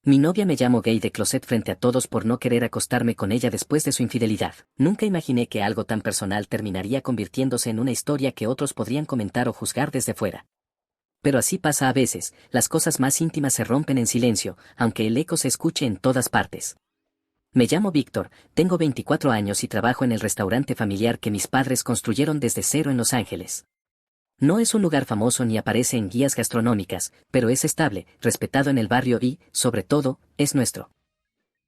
Mi novia me llamó gay de closet frente a todos por no querer acostarme con ella después de su infidelidad. Nunca imaginé que algo tan personal terminaría convirtiéndose en una historia que otros podrían comentar o juzgar desde fuera. Pero así pasa a veces, las cosas más íntimas se rompen en silencio, aunque el eco se escuche en todas partes. Me llamo Víctor, tengo 24 años y trabajo en el restaurante familiar que mis padres construyeron desde cero en Los Ángeles. No es un lugar famoso ni aparece en guías gastronómicas, pero es estable, respetado en el barrio y, sobre todo, es nuestro.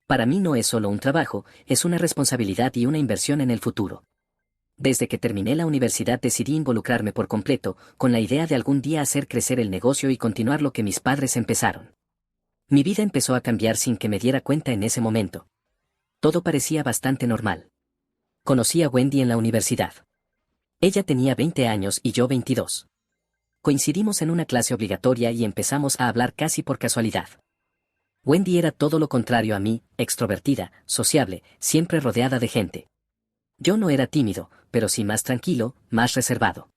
Para mí no es solo un trabajo, es una responsabilidad y una inversión en el futuro. Desde que terminé la universidad decidí involucrarme por completo, con la idea de algún día hacer crecer el negocio y continuar lo que mis padres empezaron. Mi vida empezó a cambiar sin que me diera cuenta en ese momento. Todo parecía bastante normal. Conocí a Wendy en la universidad. Ella tenía 20 años y yo 22. Coincidimos en una clase obligatoria y empezamos a hablar casi por casualidad. Wendy era todo lo contrario a mí, extrovertida, sociable, siempre rodeada de gente. Yo no era tímido, pero sí más tranquilo, más reservado.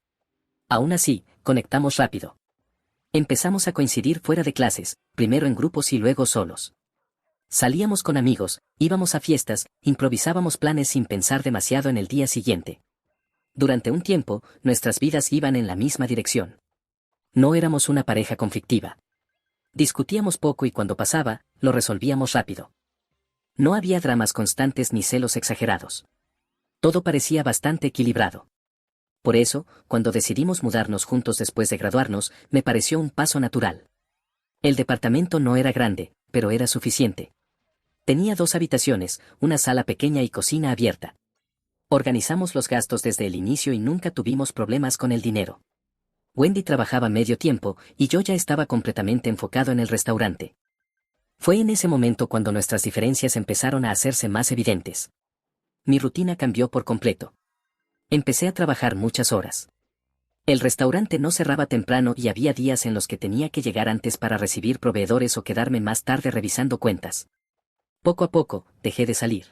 Aún así, conectamos rápido. Empezamos a coincidir fuera de clases, primero en grupos y luego solos. Salíamos con amigos, íbamos a fiestas, improvisábamos planes sin pensar demasiado en el día siguiente. Durante un tiempo, nuestras vidas iban en la misma dirección. No éramos una pareja conflictiva. Discutíamos poco y cuando pasaba, lo resolvíamos rápido. No había dramas constantes ni celos exagerados. Todo parecía bastante equilibrado. Por eso, cuando decidimos mudarnos juntos después de graduarnos, me pareció un paso natural. El departamento no era grande, pero era suficiente. Tenía 2 habitaciones, una sala pequeña y cocina abierta. Organizamos los gastos desde el inicio y nunca tuvimos problemas con el dinero. Wendy trabajaba medio tiempo y yo ya estaba completamente enfocado en el restaurante. Fue en ese momento cuando nuestras diferencias empezaron a hacerse más evidentes. Mi rutina cambió por completo. Empecé a trabajar muchas horas. El restaurante no cerraba temprano y había días en los que tenía que llegar antes para recibir proveedores o quedarme más tarde revisando cuentas. Poco a poco, dejé de salir.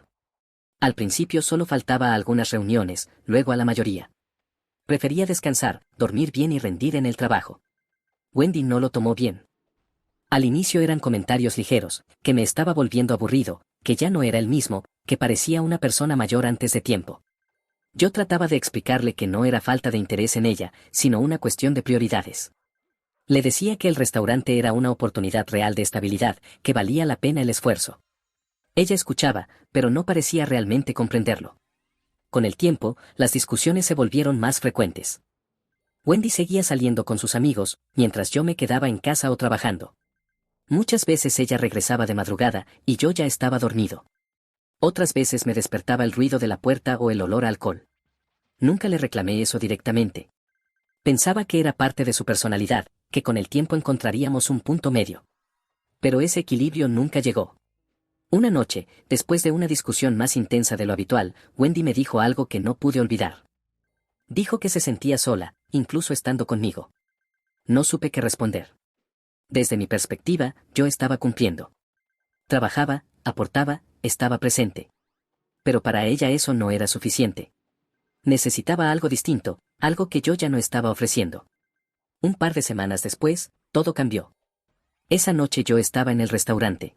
Al principio solo faltaba a algunas reuniones, luego a la mayoría. Prefería descansar, dormir bien y rendir en el trabajo. Wendy no lo tomó bien. Al inicio eran comentarios ligeros, que me estaba volviendo aburrido, que ya no era el mismo, que parecía una persona mayor antes de tiempo. Yo trataba de explicarle que no era falta de interés en ella, sino una cuestión de prioridades. Le decía que el restaurante era una oportunidad real de estabilidad, que valía la pena el esfuerzo. Ella escuchaba, pero no parecía realmente comprenderlo. Con el tiempo, las discusiones se volvieron más frecuentes. Wendy seguía saliendo con sus amigos, mientras yo me quedaba en casa o trabajando. Muchas veces ella regresaba de madrugada, y yo ya estaba dormido. Otras veces me despertaba el ruido de la puerta o el olor a alcohol. Nunca le reclamé eso directamente. Pensaba que era parte de su personalidad, que con el tiempo encontraríamos un punto medio. Pero ese equilibrio nunca llegó. Una noche, después de una discusión más intensa de lo habitual, Wendy me dijo algo que no pude olvidar. Dijo que se sentía sola, incluso estando conmigo. No supe qué responder. Desde mi perspectiva, yo estaba cumpliendo. Trabajaba, aportaba, estaba presente. Pero para ella eso no era suficiente. Necesitaba algo distinto, algo que yo ya no estaba ofreciendo. Un par de semanas después, todo cambió. Esa noche yo estaba en el restaurante.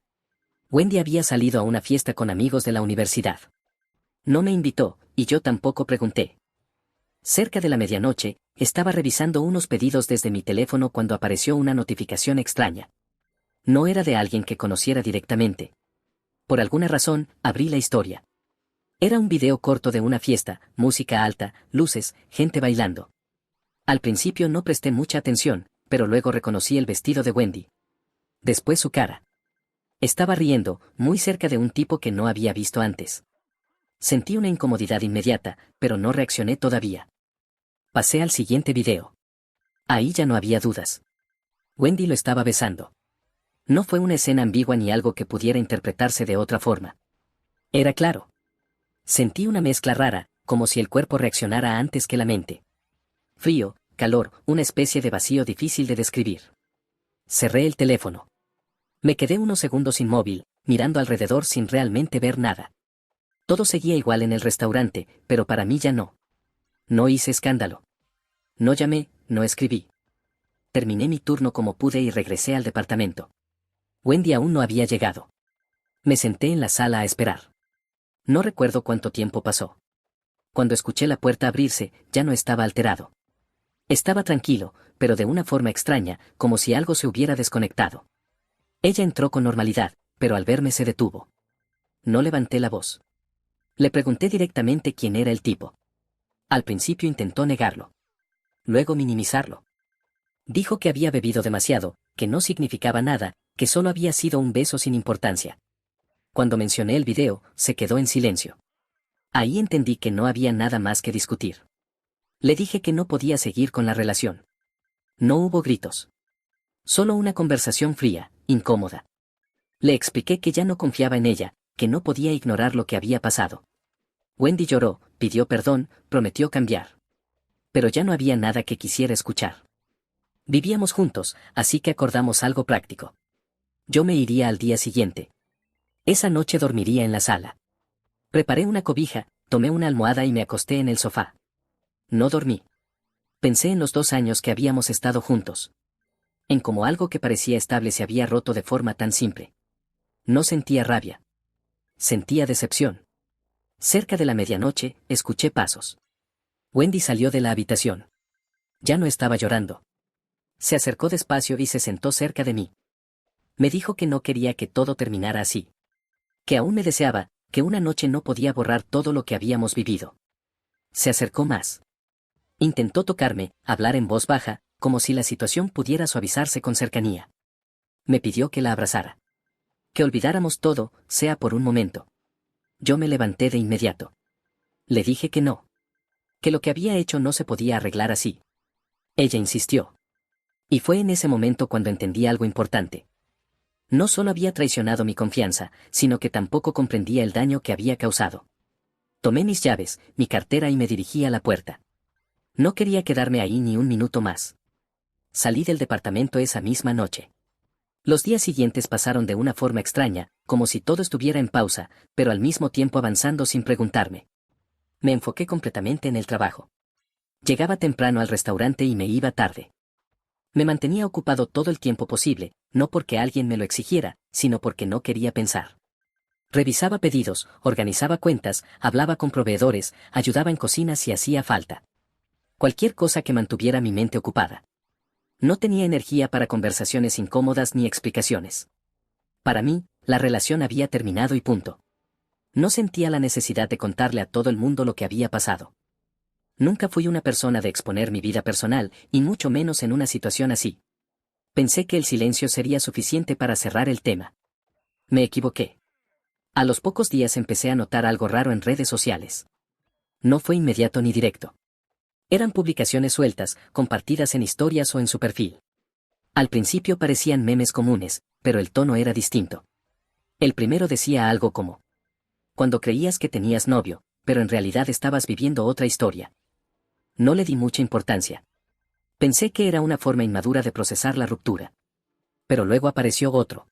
Wendy había salido a una fiesta con amigos de la universidad. No me invitó, y yo tampoco pregunté. Cerca de la medianoche, estaba revisando unos pedidos desde mi teléfono cuando apareció una notificación extraña. No era de alguien que conociera directamente. Por alguna razón, abrí la historia. Era un video corto de una fiesta, música alta, luces, gente bailando. Al principio no presté mucha atención, pero luego reconocí el vestido de Wendy. Después su cara. Estaba riendo, muy cerca de un tipo que no había visto antes. Sentí una incomodidad inmediata, pero no reaccioné todavía. Pasé al siguiente video. Ahí ya no había dudas. Wendy lo estaba besando. No fue una escena ambigua ni algo que pudiera interpretarse de otra forma. Era claro. Sentí una mezcla rara, como si el cuerpo reaccionara antes que la mente. Frío, calor, una especie de vacío difícil de describir. Cerré el teléfono. Me quedé unos segundos inmóvil, mirando alrededor sin realmente ver nada. Todo seguía igual en el restaurante, pero para mí ya no. No hice escándalo. No llamé, no escribí. Terminé mi turno como pude y regresé al departamento. Wendy aún no había llegado. Me senté en la sala a esperar. No recuerdo cuánto tiempo pasó. Cuando escuché la puerta abrirse, ya no estaba alterado. Estaba tranquilo, pero de una forma extraña, como si algo se hubiera desconectado. Ella entró con normalidad, pero al verme se detuvo. No levanté la voz. Le pregunté directamente quién era el tipo. Al principio intentó negarlo. Luego minimizarlo. Dijo que había bebido demasiado, que no significaba nada, que solo había sido un beso sin importancia. Cuando mencioné el video, se quedó en silencio. Ahí entendí que no había nada más que discutir. Le dije que no podía seguir con la relación. No hubo gritos. Solo una conversación fría, incómoda. Le expliqué que ya no confiaba en ella, que no podía ignorar lo que había pasado. Wendy lloró, pidió perdón, prometió cambiar. Pero ya no había nada que quisiera escuchar. Vivíamos juntos, así que acordamos algo práctico. Yo me iría al día siguiente. Esa noche dormiría en la sala. Preparé una cobija, tomé una almohada y me acosté en el sofá. No dormí. Pensé en los 2 años que habíamos estado juntos. En cómo algo que parecía estable se había roto de forma tan simple. No sentía rabia. Sentía decepción. Cerca de la medianoche, escuché pasos. Wendy salió de la habitación. Ya no estaba llorando. Se acercó despacio y se sentó cerca de mí. Me dijo que no quería que todo terminara así. Que aún me deseaba, que una noche no podía borrar todo lo que habíamos vivido. Se acercó más. Intentó tocarme, hablar en voz baja, como si la situación pudiera suavizarse con cercanía. Me pidió que la abrazara. Que olvidáramos todo, sea por un momento. Yo me levanté de inmediato. Le dije que no. Que lo que había hecho no se podía arreglar así. Ella insistió. Y fue en ese momento cuando entendí algo importante. No solo había traicionado mi confianza, sino que tampoco comprendía el daño que había causado. Tomé mis llaves, mi cartera y me dirigí a la puerta. No quería quedarme ahí ni un minuto más. Salí del departamento esa misma noche. Los días siguientes pasaron de una forma extraña, como si todo estuviera en pausa, pero al mismo tiempo avanzando sin preguntarme. Me enfoqué completamente en el trabajo. Llegaba temprano al restaurante y me iba tarde. Me mantenía ocupado todo el tiempo posible, no porque alguien me lo exigiera, sino porque no quería pensar. Revisaba pedidos, organizaba cuentas, hablaba con proveedores, ayudaba en cocina si hacía falta. Cualquier cosa que mantuviera mi mente ocupada. No tenía energía para conversaciones incómodas ni explicaciones. Para mí, la relación había terminado y punto. No sentía la necesidad de contarle a todo el mundo lo que había pasado. Nunca fui una persona de exponer mi vida personal, y mucho menos en una situación así. Pensé que el silencio sería suficiente para cerrar el tema. Me equivoqué. A los pocos días empecé a notar algo raro en redes sociales. No fue inmediato ni directo. Eran publicaciones sueltas, compartidas en historias o en su perfil. Al principio parecían memes comunes, pero el tono era distinto. El primero decía algo como: cuando creías que tenías novio, pero en realidad estabas viviendo otra historia. No le di mucha importancia. Pensé que era una forma inmadura de procesar la ruptura. Pero luego apareció otro.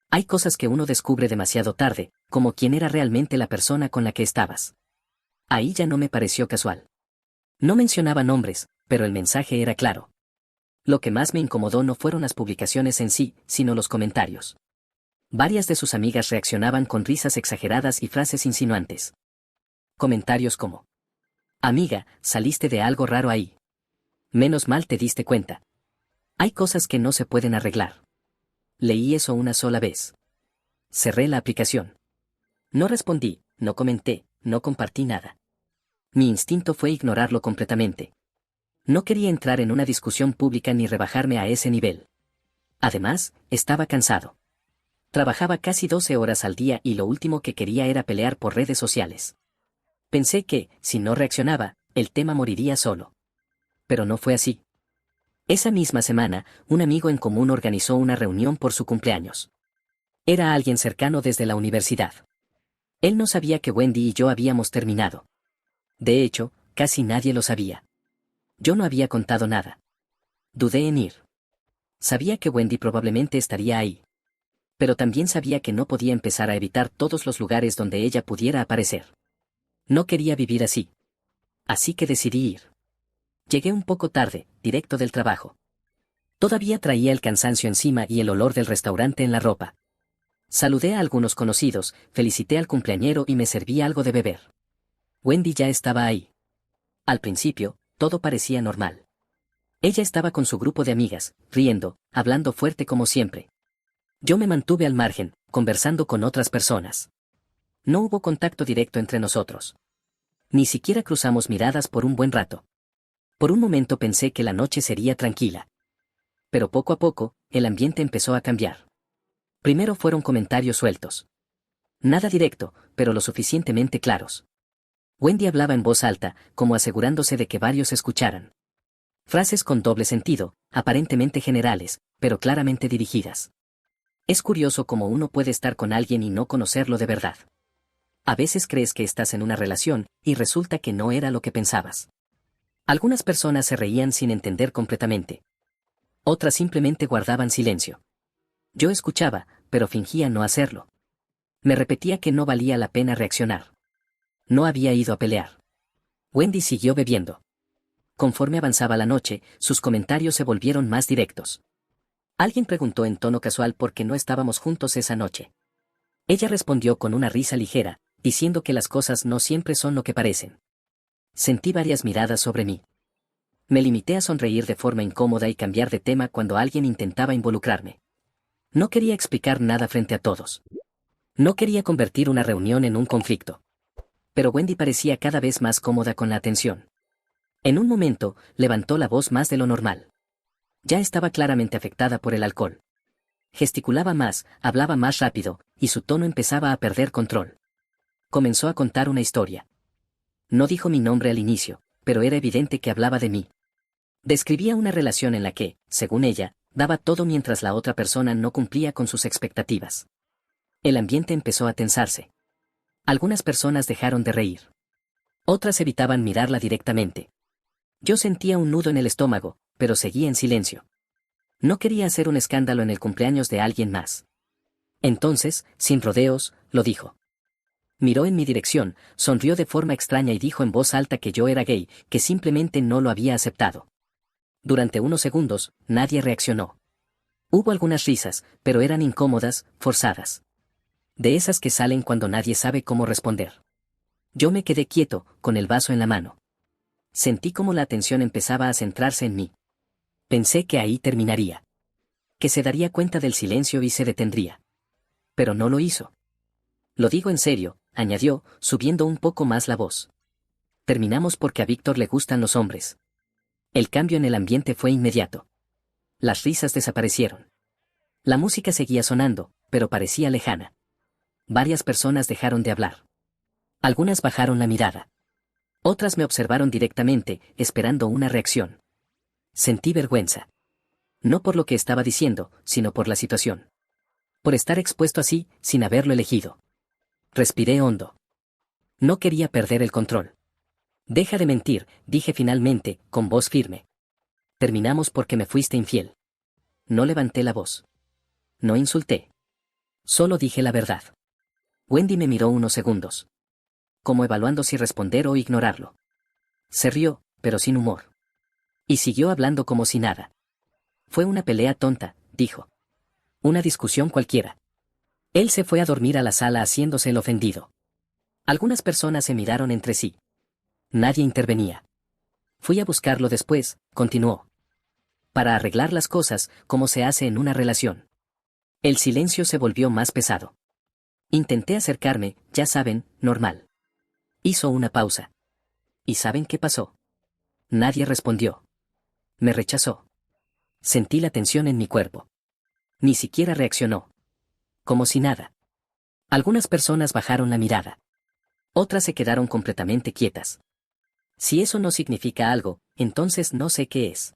Hay cosas que uno descubre demasiado tarde, como quién era realmente la persona con la que estabas. Ahí ya no me pareció casual. No mencionaba nombres, pero el mensaje era claro. Lo que más me incomodó no fueron las publicaciones en sí, sino los comentarios. Varias de sus amigas reaccionaban con risas exageradas y frases insinuantes. Comentarios como: amiga, saliste de algo raro ahí. Menos mal te diste cuenta. Hay cosas que no se pueden arreglar. Leí eso una sola vez. Cerré la aplicación. No respondí, no comenté, no compartí nada. Mi instinto fue ignorarlo completamente. No quería entrar en una discusión pública ni rebajarme a ese nivel. Además, estaba cansado. Trabajaba casi 12 horas al día y lo último que quería era pelear por redes sociales. Pensé que, si no reaccionaba, el tema moriría solo. Pero no fue así. Esa misma semana, un amigo en común organizó una reunión por su cumpleaños. Era alguien cercano desde la universidad. Él no sabía que Wendy y yo habíamos terminado. De hecho, casi nadie lo sabía. Yo no había contado nada. Dudé en ir. Sabía que Wendy probablemente estaría ahí. Pero también sabía que no podía empezar a evitar todos los lugares donde ella pudiera aparecer. No quería vivir así. Así que decidí ir. Llegué un poco tarde, directo del trabajo. Todavía traía el cansancio encima y el olor del restaurante en la ropa. Saludé a algunos conocidos, felicité al cumpleañero y me serví algo de beber. Wendy ya estaba ahí. Al principio, todo parecía normal. Ella estaba con su grupo de amigas, riendo, hablando fuerte como siempre. Yo me mantuve al margen, conversando con otras personas. No hubo contacto directo entre nosotros. Ni siquiera cruzamos miradas por un buen rato. Por un momento pensé que la noche sería tranquila. Pero poco a poco, el ambiente empezó a cambiar. Primero fueron comentarios sueltos. Nada directo, pero lo suficientemente claros. Wendy hablaba en voz alta, como asegurándose de que varios escucharan. Frases con doble sentido, aparentemente generales, pero claramente dirigidas. Es curioso cómo uno puede estar con alguien y no conocerlo de verdad. A veces crees que estás en una relación, y resulta que no era lo que pensabas. Algunas personas se reían sin entender completamente. Otras simplemente guardaban silencio. Yo escuchaba, pero fingía no hacerlo. Me repetía que no valía la pena reaccionar. No había ido a pelear. Wendy siguió bebiendo. Conforme avanzaba la noche, sus comentarios se volvieron más directos. Alguien preguntó en tono casual por qué no estábamos juntos esa noche. Ella respondió con una risa ligera, diciendo que las cosas no siempre son lo que parecen. Sentí varias miradas sobre mí. Me limité a sonreír de forma incómoda y cambiar de tema cuando alguien intentaba involucrarme. No quería explicar nada frente a todos. No quería convertir una reunión en un conflicto. Pero Wendy parecía cada vez más cómoda con la atención. En un momento, levantó la voz más de lo normal. Ya estaba claramente afectada por el alcohol. Gesticulaba más, hablaba más rápido, y su tono empezaba a perder control. Comenzó a contar una historia. No dijo mi nombre al inicio, pero era evidente que hablaba de mí. Describía una relación en la que, según ella, daba todo mientras la otra persona no cumplía con sus expectativas. El ambiente empezó a tensarse. Algunas personas dejaron de reír. Otras evitaban mirarla directamente. Yo sentía un nudo en el estómago, pero seguía en silencio. No quería hacer un escándalo en el cumpleaños de alguien más. Entonces, sin rodeos, lo dijo. Miró en mi dirección, sonrió de forma extraña y dijo en voz alta que yo era gay, que simplemente no lo había aceptado. Durante unos segundos, nadie reaccionó. Hubo algunas risas, pero eran incómodas, forzadas. De esas que salen cuando nadie sabe cómo responder. Yo me quedé quieto, con el vaso en la mano. Sentí como la atención empezaba a centrarse en mí. Pensé que ahí terminaría. Que se daría cuenta del silencio y se detendría. Pero no lo hizo. Lo digo en serio, añadió, subiendo un poco más la voz. Terminamos porque a Víctor le gustan los hombres. El cambio en el ambiente fue inmediato. Las risas desaparecieron. La música seguía sonando, pero parecía lejana. Varias personas dejaron de hablar. Algunas bajaron la mirada. Otras me observaron directamente, esperando una reacción. Sentí vergüenza. No por lo que estaba diciendo, sino por la situación. Por estar expuesto así, sin haberlo elegido. Respiré hondo. No quería perder el control. Deja de mentir, dije finalmente, con voz firme. Terminamos porque me fuiste infiel. No levanté la voz. No insulté. Solo dije la verdad. Wendy me miró unos segundos. Como evaluando si responder o ignorarlo. Se rió, pero sin humor. Y siguió hablando como si nada. Fue una pelea tonta, dijo. Una discusión cualquiera. Él se fue a dormir a la sala haciéndose el ofendido. Algunas personas se miraron entre sí. Nadie intervenía. Fui a buscarlo después, continuó. Para arreglar las cosas, como se hace en una relación. El silencio se volvió más pesado. Intenté acercarme, ya saben, normal. Hizo una pausa. ¿Y saben qué pasó? Nadie respondió. Me rechazó. Sentí la tensión en mi cuerpo. Ni siquiera reaccionó. Como si nada. Algunas personas bajaron la mirada. Otras se quedaron completamente quietas. Si eso no significa algo, entonces no sé qué es.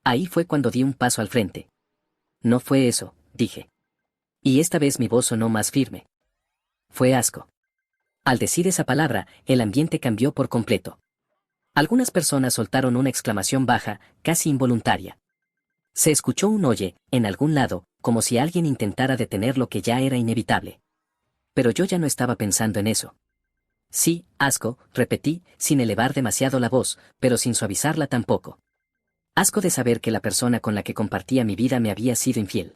Ahí fue cuando di un paso al frente. No fue eso, dije. Y esta vez mi voz sonó más firme. Fue asco. Al decir esa palabra, el ambiente cambió por completo. Algunas personas soltaron una exclamación baja, casi involuntaria. Se escuchó un oye, en algún lado, como si alguien intentara detener lo que ya era inevitable. Pero yo ya no estaba pensando en eso. Sí, asco, repetí, sin elevar demasiado la voz, pero sin suavizarla tampoco. Asco de saber que la persona con la que compartía mi vida me había sido infiel.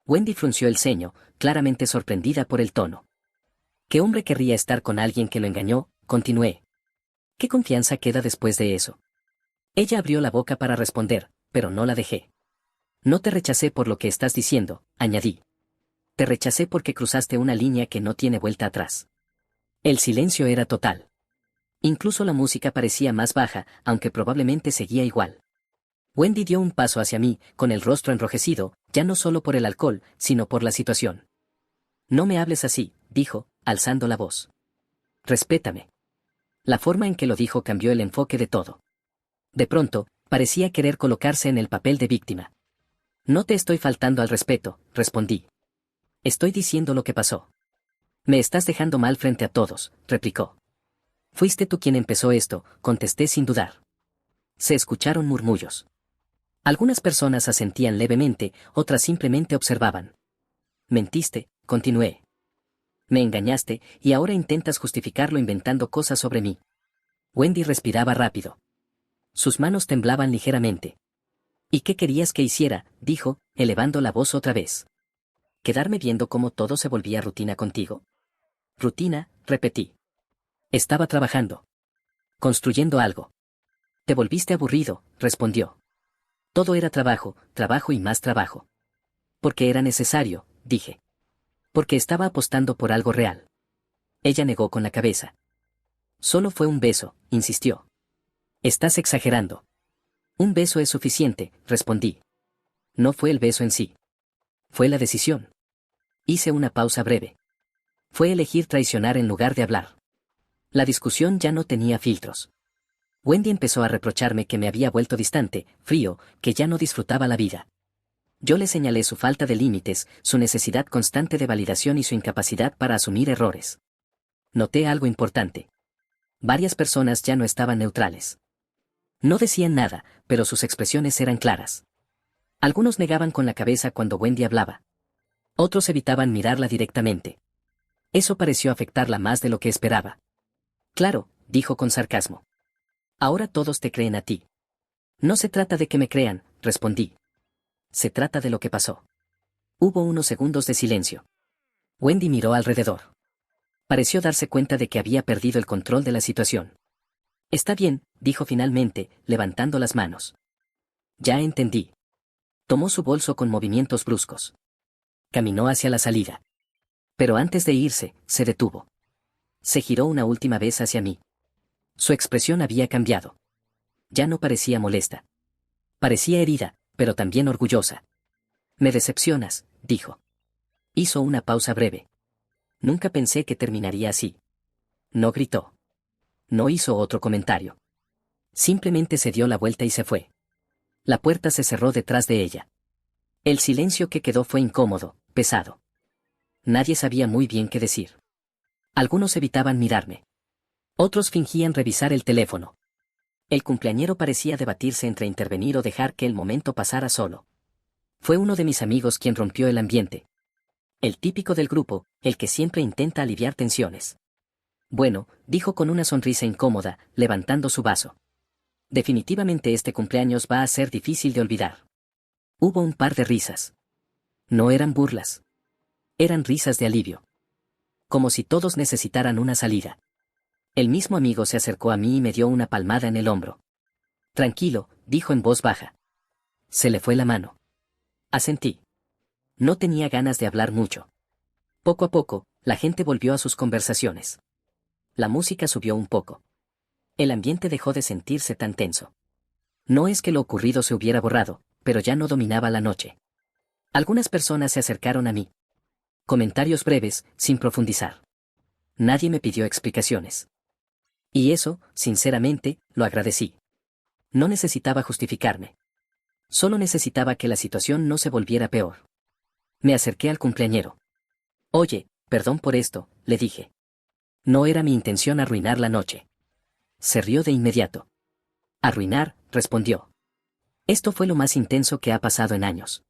Wendy frunció el ceño, claramente sorprendida por el tono. ¿Qué hombre querría estar con alguien que lo engañó? Continué. ¿Qué confianza queda después de eso? Ella abrió la boca para responder, pero no la dejé. No te rechacé por lo que estás diciendo, añadí. Te rechacé porque cruzaste una línea que no tiene vuelta atrás. El silencio era total. Incluso la música parecía más baja, aunque probablemente seguía igual. Wendy dio un paso hacia mí, con el rostro enrojecido, ya no solo por el alcohol, sino por la situación. No me hables así, dijo, alzando la voz. Respétame. La forma en que lo dijo cambió el enfoque de todo. De pronto, parecía querer colocarse en el papel de víctima. No te estoy faltando al respeto, respondí. Estoy diciendo lo que pasó. Me estás dejando mal frente a todos, replicó. Fuiste tú quien empezó esto, contesté sin dudar. Se escucharon murmullos. Algunas personas asentían levemente, otras simplemente observaban. Mentiste, continué. Me engañaste, y ahora intentas justificarlo inventando cosas sobre mí. Wendy respiraba rápido. Sus manos temblaban ligeramente. ¿Y qué querías que hiciera? Dijo, elevando la voz otra vez. ¿Quedarme viendo cómo todo se volvía rutina contigo? Rutina, repetí. Estaba trabajando. Construyendo algo. Te volviste aburrido, respondió. Todo era trabajo, trabajo y más trabajo. Porque era necesario, dije. Porque estaba apostando por algo real. Ella negó con la cabeza. Solo fue un beso, insistió. Estás exagerando. Un beso es suficiente, respondí. No fue el beso en sí. Fue la decisión. Hice una pausa breve. Fue elegir traicionar en lugar de hablar. La discusión ya no tenía filtros. Wendy empezó a reprocharme que me había vuelto distante, frío, que ya no disfrutaba la vida. Yo le señalé su falta de límites, su necesidad constante de validación y su incapacidad para asumir errores. Noté algo importante. Varias personas ya no estaban neutrales. No decían nada, pero sus expresiones eran claras. Algunos negaban con la cabeza cuando Wendy hablaba. Otros evitaban mirarla directamente. Eso pareció afectarla más de lo que esperaba. Claro, dijo con sarcasmo. Ahora todos te creen a ti. No se trata de que me crean, respondí. Se trata de lo que pasó. Hubo unos segundos de silencio. Wendy miró alrededor. Pareció darse cuenta de que había perdido el control de la situación. Está bien, dijo finalmente, levantando las manos. Ya entendí. Tomó su bolso con movimientos bruscos. Caminó hacia la salida. Pero antes de irse, se detuvo. Se giró una última vez hacia mí. Su expresión había cambiado. Ya no parecía molesta. Parecía herida, pero también orgullosa. Me decepcionas, dijo. Hizo una pausa breve. Nunca pensé que terminaría así. No gritó. No hizo otro comentario. Simplemente se dio la vuelta y se fue. La puerta se cerró detrás de ella. El silencio que quedó fue incómodo, pesado. Nadie sabía muy bien qué decir. Algunos evitaban mirarme. Otros fingían revisar el teléfono. El cumpleañero parecía debatirse entre intervenir o dejar que el momento pasara solo. Fue uno de mis amigos quien rompió el ambiente. El típico del grupo, el que siempre intenta aliviar tensiones. Bueno, dijo con una sonrisa incómoda, levantando su vaso. Definitivamente este cumpleaños va a ser difícil de olvidar. Hubo un par de risas. No eran burlas. Eran risas de alivio. Como si todos necesitaran una salida. El mismo amigo se acercó a mí y me dio una palmada en el hombro. Tranquilo, dijo en voz baja. Se le fue la mano. Asentí. No tenía ganas de hablar mucho. Poco a poco, la gente volvió a sus conversaciones. La música subió un poco. El ambiente dejó de sentirse tan tenso. No es que lo ocurrido se hubiera borrado, pero ya no dominaba la noche. Algunas personas se acercaron a mí. Comentarios breves, sin profundizar. Nadie me pidió explicaciones. Y eso, sinceramente, lo agradecí. No necesitaba justificarme. Solo necesitaba que la situación no se volviera peor. Me acerqué al cumpleañero. Oye, perdón por esto, le dije. No era mi intención arruinar la noche. Se rió de inmediato. Arruinar, respondió. Esto fue lo más intenso que ha pasado en años.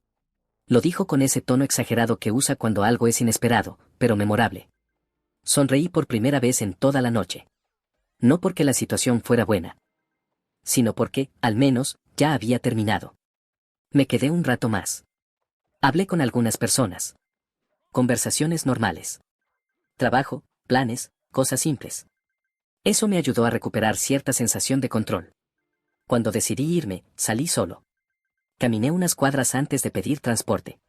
Lo dijo con ese tono exagerado que usa cuando algo es inesperado, pero memorable. Sonreí por primera vez en toda la noche. No porque la situación fuera buena. sino porque, al menos, ya había terminado. Me quedé un rato más. Hablé con algunas personas. Conversaciones normales. Trabajo, planes, cosas simples. Eso me ayudó a recuperar cierta sensación de control. Cuando decidí irme, salí solo. Caminé unas cuadras antes de pedir transporte.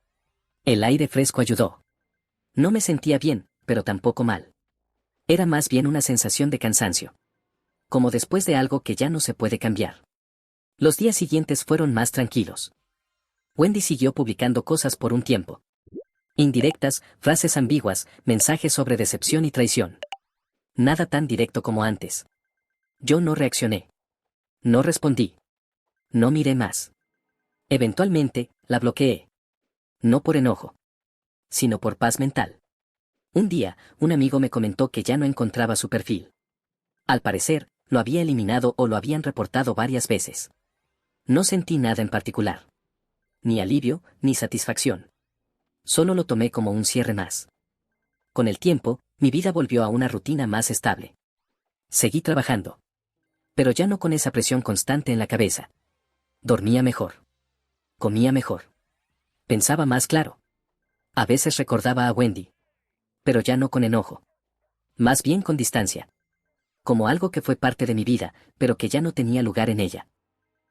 El aire fresco ayudó. No me sentía bien, pero tampoco mal. Era más bien una sensación de cansancio. Como después de algo que ya no se puede cambiar. Los días siguientes fueron más tranquilos. Wendy siguió publicando cosas por un tiempo. Indirectas, frases ambiguas, mensajes sobre decepción y traición. Nada tan directo como antes. Yo no reaccioné. No respondí. No miré más. Eventualmente, la bloqueé. No por enojo, sino por paz mental. Un día, un amigo me comentó que ya no encontraba su perfil. Al parecer, lo había eliminado o lo habían reportado varias veces. No sentí nada en particular. Ni alivio, ni satisfacción. Solo lo tomé como un cierre más. Con el tiempo, mi vida volvió a una rutina más estable. Seguí trabajando. Pero ya no con esa presión constante en la cabeza. Dormía mejor. Comía mejor. Pensaba más claro. A veces recordaba a Wendy. Pero ya no con enojo. Más bien con distancia. Como algo que fue parte de mi vida, pero que ya no tenía lugar en ella.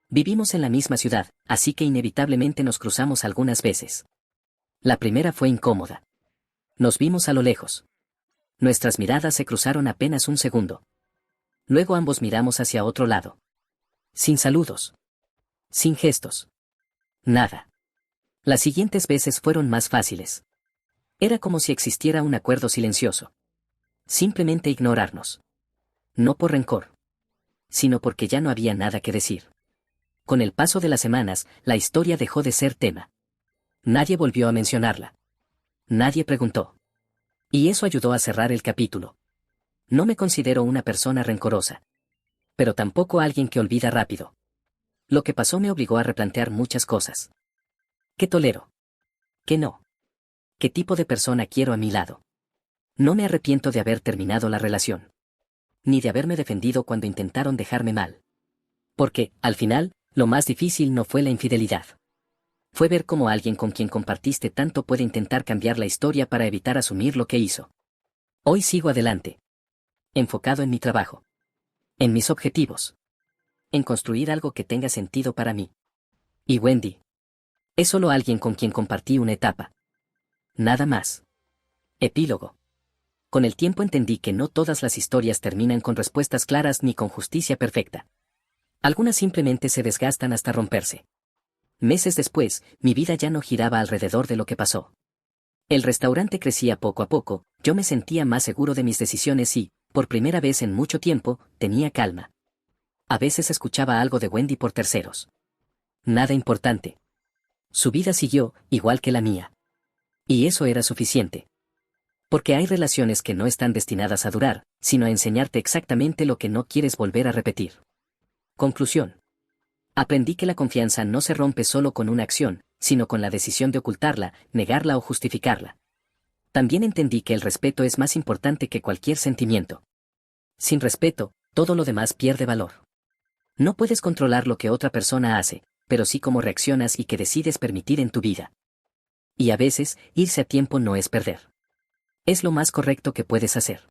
Vivimos en la misma ciudad, así que inevitablemente nos cruzamos algunas veces. La primera fue incómoda. Nos vimos a lo lejos. Nuestras miradas se cruzaron apenas un segundo. Luego ambos miramos hacia otro lado. Sin saludos. Sin gestos. Nada. Las siguientes veces fueron más fáciles. Era como si existiera un acuerdo silencioso. Simplemente ignorarnos. No por rencor. Sino porque ya no había nada que decir. Con el paso de las semanas, la historia dejó de ser tema. Nadie volvió a mencionarla. Nadie preguntó. Y eso ayudó a cerrar el capítulo. No me considero una persona rencorosa. Pero tampoco alguien que olvida rápido. Lo que pasó me obligó a replantear muchas cosas. ¿Qué tolero? ¿Qué no? ¿Qué tipo de persona quiero a mi lado? No me arrepiento de haber terminado la relación. Ni de haberme defendido cuando intentaron dejarme mal. Porque, al final, lo más difícil no fue la infidelidad. Fue ver cómo alguien con quien compartiste tanto puede intentar cambiar la historia para evitar asumir lo que hizo. Hoy sigo adelante. Enfocado en mi trabajo. En mis objetivos. En construir algo que tenga sentido para mí. Y Wendy. Es solo alguien con quien compartí una etapa. Nada más. Epílogo. Con el tiempo entendí que no todas las historias terminan con respuestas claras ni con justicia perfecta. Algunas simplemente se desgastan hasta romperse. Meses después, mi vida ya no giraba alrededor de lo que pasó. El restaurante crecía poco a poco, yo me sentía más seguro de mis decisiones y, por primera vez en mucho tiempo, tenía calma. A veces escuchaba algo de Wendy por terceros. Nada importante. Su vida siguió, igual que la mía. Y eso era suficiente. Porque hay relaciones que no están destinadas a durar, sino a enseñarte exactamente lo que no quieres volver a repetir. Conclusión. Aprendí que la confianza no se rompe solo con una acción, sino con la decisión de ocultarla, negarla o justificarla. También entendí que el respeto es más importante que cualquier sentimiento. Sin respeto, todo lo demás pierde valor. No puedes controlar lo que otra persona hace, pero sí cómo reaccionas y qué decides permitir en tu vida. Y a veces, irse a tiempo no es perder. Es lo más correcto que puedes hacer.